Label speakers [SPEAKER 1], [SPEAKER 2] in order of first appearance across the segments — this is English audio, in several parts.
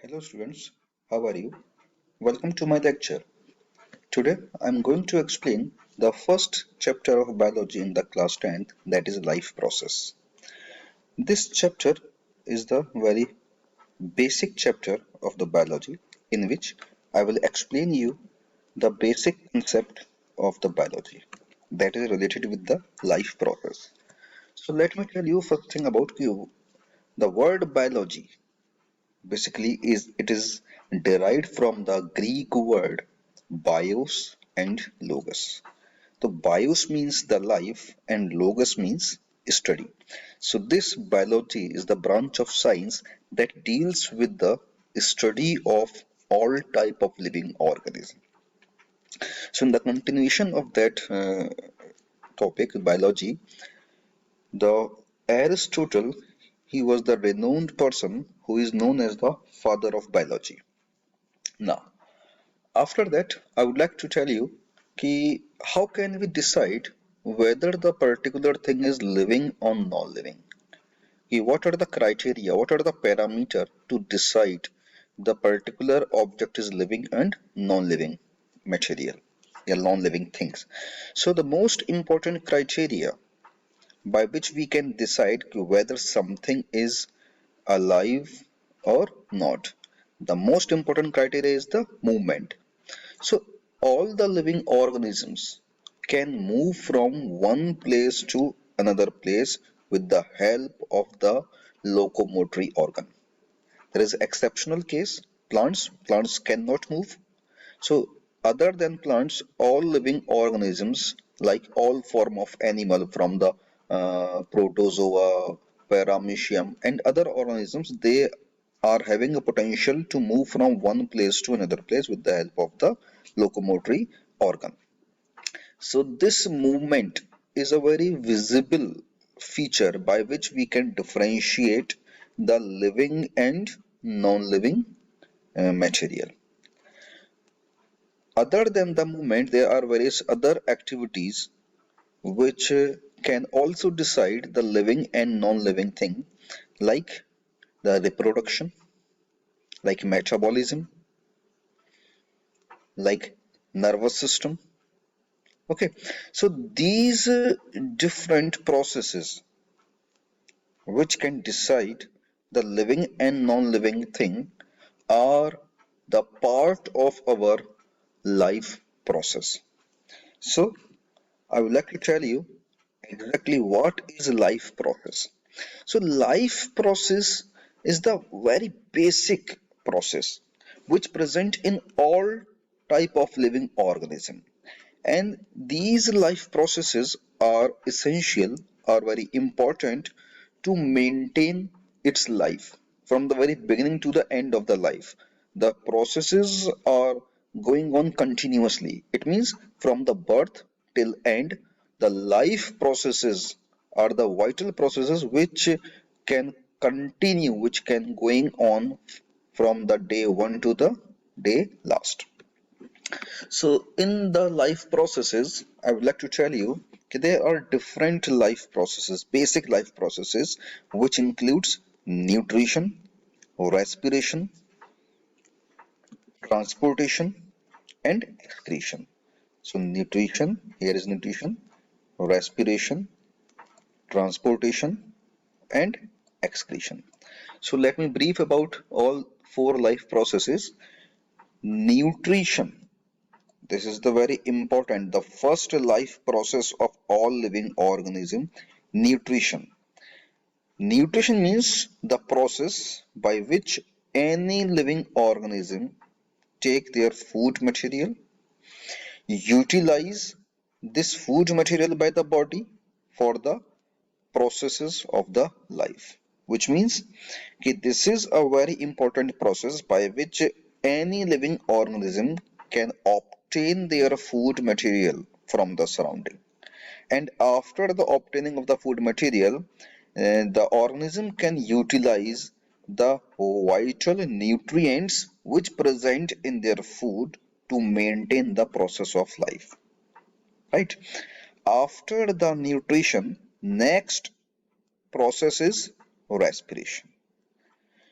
[SPEAKER 1] Hello students, how are you? Welcome to my lecture. Today I am going to explain the first chapter of biology in the class 10th, that is life process. This chapter is the very basic chapter of the biology in which I will explain you the basic concept of the biology that is related with the life process. So let me tell you first thing about you. The word biology basically is derived from the Greek word bios and logos. So bios means the life and logos means study. So this biology is the branch of science that deals with the study of all type of living organism. So in the continuation of that topic, biology, the Aristotle, he was the renowned person who is known as the father of biology. Now, after that, I would like to tell you कि how can we decide whether the particular thing is living or non-living? What are the criteria, what are the parameter to decide the particular object is living and non-living material, yeah, non-living things. So the most important criteria by which we can decide whether something is alive or not. The most important criteria is the movement. So all the living organisms can move from one place to another place with the help of the locomotory organ. There is exceptional case, plants cannot move. So other than plants, all living organisms, like all form of animal from the protozoa, paramecium and other organisms, they are having a potential to move from one place to another place with the help of the locomotory organ. So this movement is a very visible feature by which we can differentiate the living and non-living material. Other than the movement, there are various other activities which can also decide the living and non-living thing, like the reproduction, like metabolism, like nervous system. Okay, so these different processes which can decide the living and non-living thing are the part of our life process. So I would like to tell you exactly what is life process. So life process is the very basic process which present in all type of living organism, and these life processes are essential, are very important to maintain its life from the very beginning to the end of the life. The processes are going on continuously. It means from the birth till end, the life processes are the vital processes which can continue, which can going on from the day one to the day last. So in the life processes, I would like to tell you that there are different life processes, basic life processes, which includes nutrition, respiration, transportation, and excretion. So nutrition, here is nutrition, respiration, transportation, and excretion. So let me brief about all four life processes. Nutrition. This is the very important, the first life process of all living organism, nutrition. Nutrition means the process by which any living organism take their food material, utilize this food material by the body for the processes of the life. Which means this is a very important process by which any living organism can obtain their food material from the surrounding. And after the obtaining of the food material, the organism can utilize the vital nutrients which present in their food to maintain the process of life. Right? After the nutrition, next process is respiration.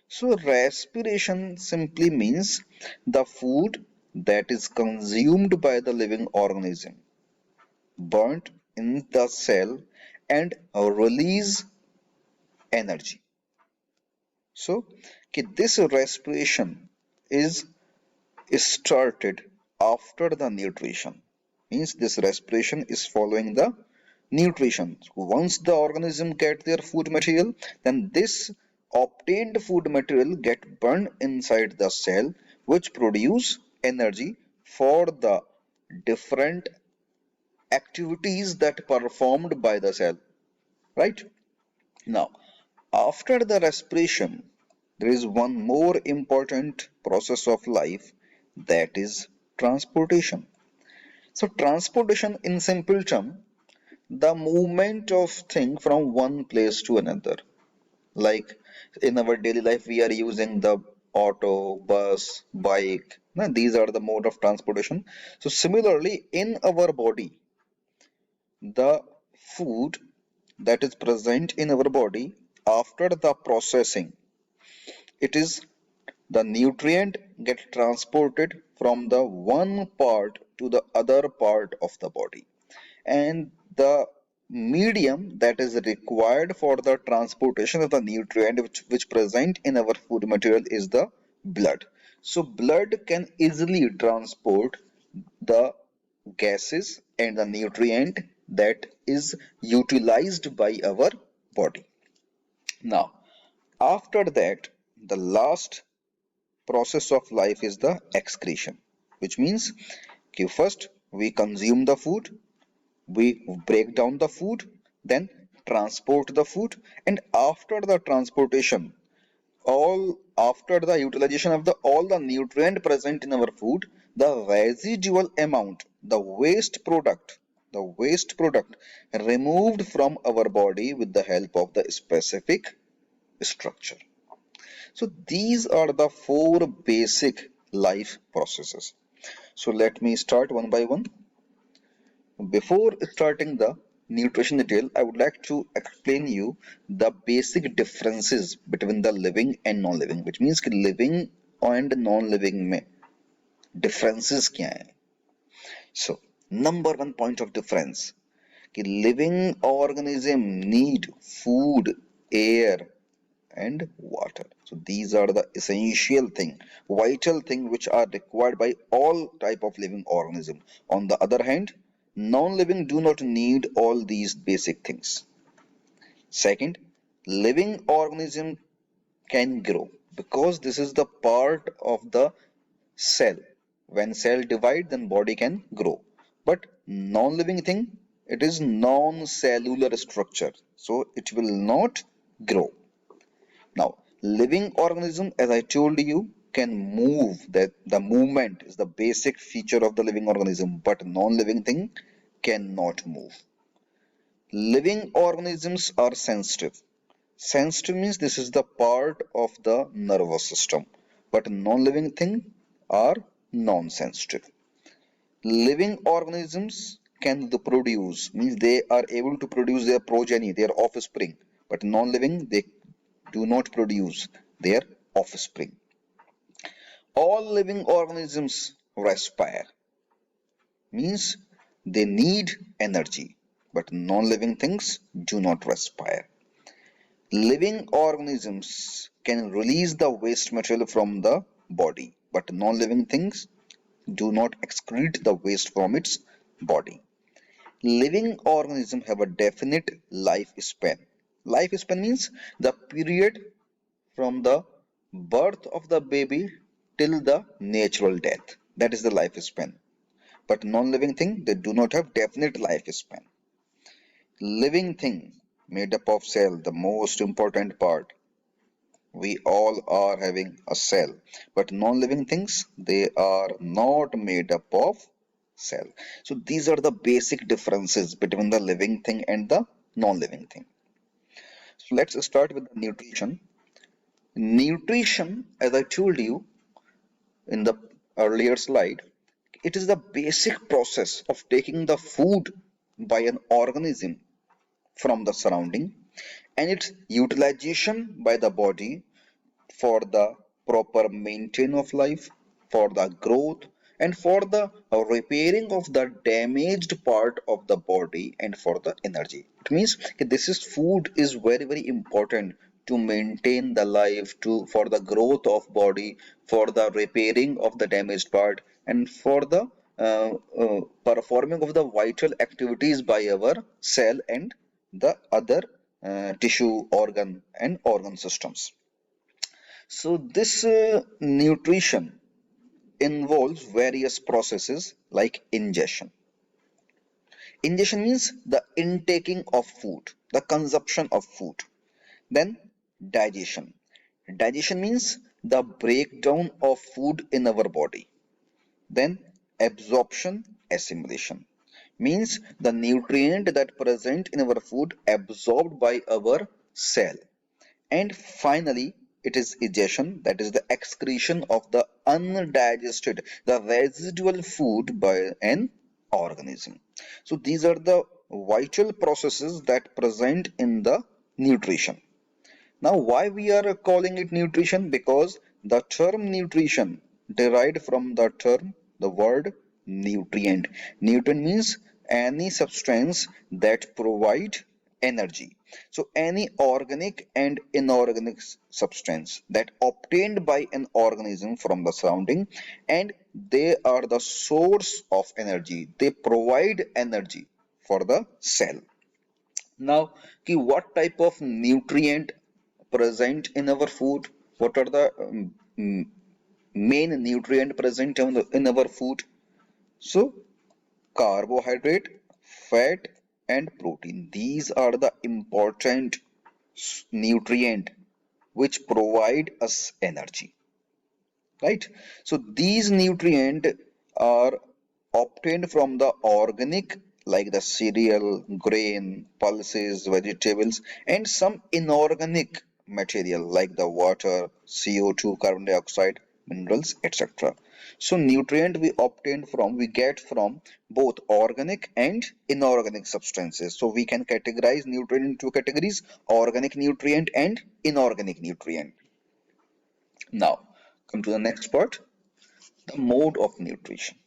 [SPEAKER 1] So respiration simply means the food that is consumed by the living organism, burnt in the cell and release energy. So this respiration is started after the nutrition. Means this respiration is following the nutrition. So once the organism get their food material, then this obtained food material get burned inside the cell, which produce energy for the different activities that performed by the cell. Right? Now, after the respiration, there is one more important process of life, that is transportation. So transportation in simple term, the movement of thing from one place to another. Like in our daily life, we are using the auto, bus, bike. Now, these are the mode of transportation. So similarly, in our body, the food that is present in our body after the processing, it is the nutrient get transported from the one part to the other part of the body, and the medium that is required for the transportation of the nutrient which present in our food material is the blood. So blood can easily transport the gases and the nutrient that is utilized by our body. Now, after that, the last process of life is the excretion, which means okay, first we consume the food, we break down the food, then transport the food, and after the transportation, all after the utilization of the all the nutrient present in our food, the residual amount, the waste product removed from our body with the help of the specific structure. So these are the four basic life processes. So let me start one by one. Before starting the nutrition detail, I would like to explain you the basic differences between the living and non-living, which means कि living and non-living में differences क्या है. So number one point of difference कि living organism need food, air and water. So these are the essential thing, vital thing which are required by all type of living organism. On the other hand, non-living do not need all these basic things. Second, living organism can grow because this is the part of the cell. When cell divide, then body can grow. But non-living thing, it is non-cellular structure, so it will not grow. Now, living organism, as I told you, can move. That the movement is the basic feature of the living organism, but non-living thing cannot move. Living organisms are sensitive. Sensitive means this is the part of the nervous system, but non-living thing are non-sensitive. Living organisms can produce, means they are able to produce their progeny, their offspring, but non-living they do not produce their offspring. All living organisms respire, means they need energy, but non-living things do not respire. Living organisms can release the waste material from the body, but non-living things do not excrete the waste from its body. Living organisms have a definite lifespan. Lifespan means the period from the birth of the baby till the natural death. That is the lifespan. But non-living thing, they do not have definite lifespan. Living thing made up of cell, the most important part. We all are having a cell, but non-living things, they are not made up of cell. So these are the basic differences between the living thing and the non-living thing. So let's start with the nutrition. Nutrition, as I told you in the earlier slide, it is the basic process of taking the food by an organism from the surrounding and its utilization by the body for the proper maintenance of life, for the growth, and for the repairing of the damaged part of the body, and for the energy. It means this is food is very important to maintain the life, to for the growth of body, for the repairing of the damaged part, and for the performing of the vital activities by our cell and the other tissue organ and organ systems. So this nutrition involves various processes like ingestion. Ingestion means the intaking of food, the consumption of food. Then digestion. Digestion means the breakdown of food in our body. Then absorption, assimilation means the nutrient that present in our food absorbed by our cell. And finally, it is egestion, that is the excretion of the undigested, the residual food by an organism. So these are the vital processes that present in the nutrition. Now, why we are calling it nutrition? Because the term nutrition derived from the term, the word nutrient. Nutrient means any substance that provide energy. So any organic and inorganic substance that obtained by an organism from the surrounding, and they are the source of energy. They provide energy for the cell. Now, what type of nutrient present in our food? What are the main nutrient present in our food? So, carbohydrate, fat, and protein. These are the important nutrient which provide us energy, right? So these nutrients are obtained from the organic like the cereal, grain, pulses, vegetables, and some inorganic material like the water, CO2, carbon dioxide, minerals, etc. So nutrient we get from both organic and inorganic substances. So we can categorize nutrient into categories: organic nutrient and inorganic nutrient. Now, come to the next part, the mode of nutrition.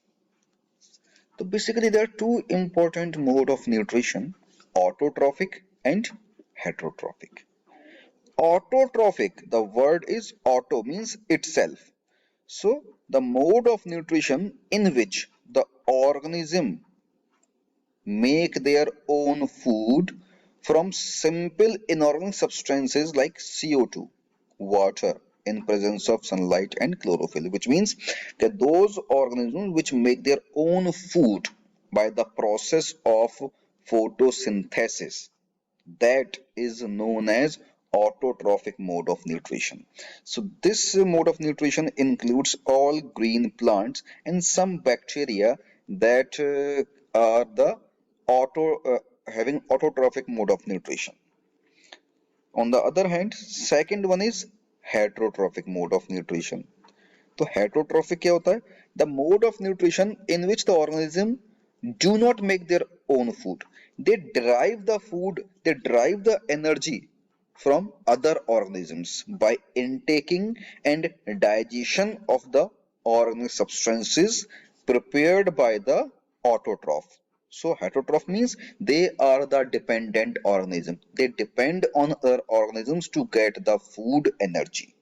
[SPEAKER 1] So basically there are two important mode of nutrition, autotrophic and heterotrophic. Autotrophic, the word is auto means itself. So the mode of nutrition in which the organism make their own food from simple inorganic substances like CO2, water in presence of sunlight and chlorophyll, which means that those organisms which make their own food by the process of photosynthesis, that is known as autotrophic mode of nutrition. So this mode of nutrition includes all green plants and some bacteria that are the auto having autotrophic mode of nutrition. On the other hand, second one is heterotrophic mode of nutrition. तो heterotrophic क्या होता है? The mode of nutrition in which the organism do not make their own food. They derive the energy from other organisms by intaking and digestion of the organic substances prepared by the autotroph. So heterotroph means they are the dependent organism. They depend on other organisms to get the food energy.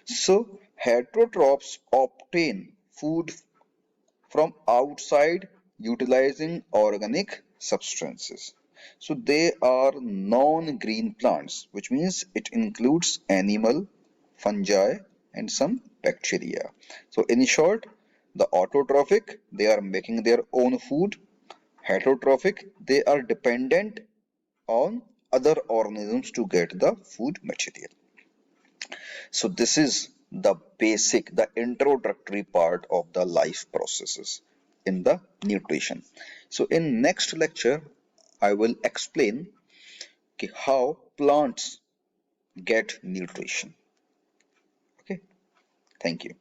[SPEAKER 1] So heterotrophs obtain food from outside utilizing organic substances. So they are non-green plants, which means it includes animal, fungi, and some bacteria. So in short, the autotrophic, they are making their own food. Heterotrophic, they are dependent on other organisms to get the food material. So this is the basic, the introductory part of the life processes in the nutrition. So in next lecture, I will explain how plants get nutrition. Okay, thank you.